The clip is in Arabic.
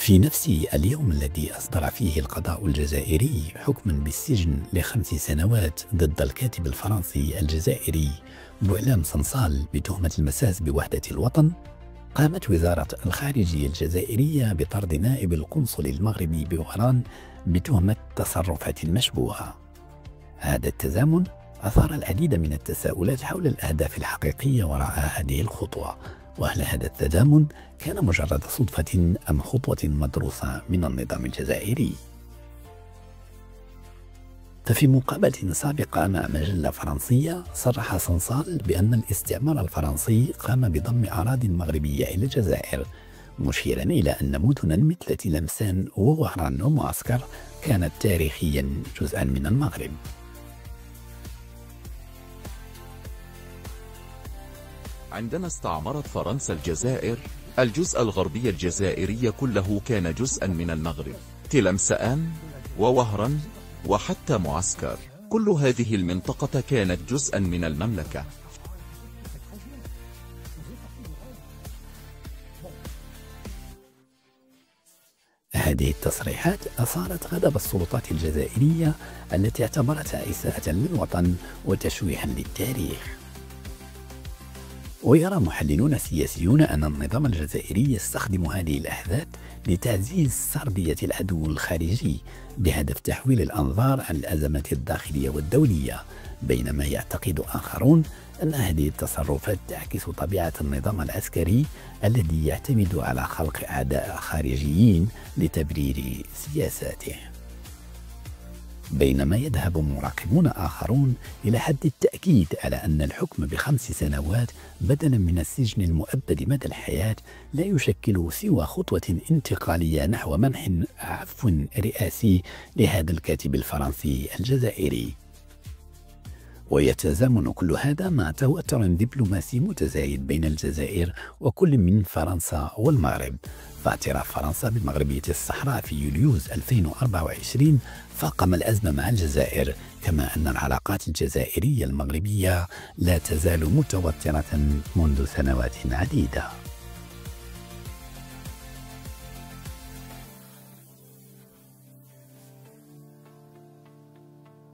في نفس اليوم الذي أصدر فيه القضاء الجزائري حكما بالسجن ل5 سنوات ضد الكاتب الفرنسي الجزائري بوعلام صنصال بتهمة المساس بوحدة الوطن، قامت وزارة الخارجية الجزائرية بطرد نائب القنصل المغربي بوهران بتهمة تصرفات مشبوهة. هذا التزامن أثار العديد من التساؤلات حول الأهداف الحقيقية وراء هذه الخطوة، وهل هذا التزامن كان مجرد صدفة أم خطوة مدروسة من النظام الجزائري؟ ففي مقابلة سابقة مع مجلة فرنسية صرح صنصال بأن الاستعمار الفرنسي قام بضم أراضٍ مغربية إلى الجزائر، مشيرا إلى أن مدنا مثل تلمسان ووهران ومعسكر كانت تاريخيا جزءا من المغرب. عندما استعمرت فرنسا الجزائر، الجزء الغربي الجزائري كله كان جزءا من المغرب. تلمسان ووهران وحتى معسكر، كل هذه المنطقة كانت جزءا من المملكة. هذه التصريحات أثارت غضب السلطات الجزائرية التي اعتبرتها إساءة للوطن وتشويها للتاريخ. ويرى محللون سياسيون أن النظام الجزائري يستخدم هذه الأحداث لتعزيز سردية العدو الخارجي بهدف تحويل الأنظار عن الأزمات الداخلية والدولية، بينما يعتقد آخرون أن هذه التصرفات تعكس طبيعة النظام العسكري الذي يعتمد على خلق أعداء خارجيين لتبرير سياساته. بينما يذهب مراقبون آخرون إلى حد التأكيد على أن الحكم ب5 سنوات بدلا من السجن المؤبد مدى الحياة لا يشكل سوى خطوة انتقالية نحو منح عفو رئاسي لهذا الكاتب الفرنسي الجزائري. ويتزامن كل هذا مع توتر دبلوماسي متزايد بين الجزائر وكل من فرنسا والمغرب، فاعتراف فرنسا بمغربية الصحراء في يوليوز 2024 فاقم الأزمة مع الجزائر، كما أن العلاقات الجزائرية المغربية لا تزال متوترة منذ سنوات عديدة.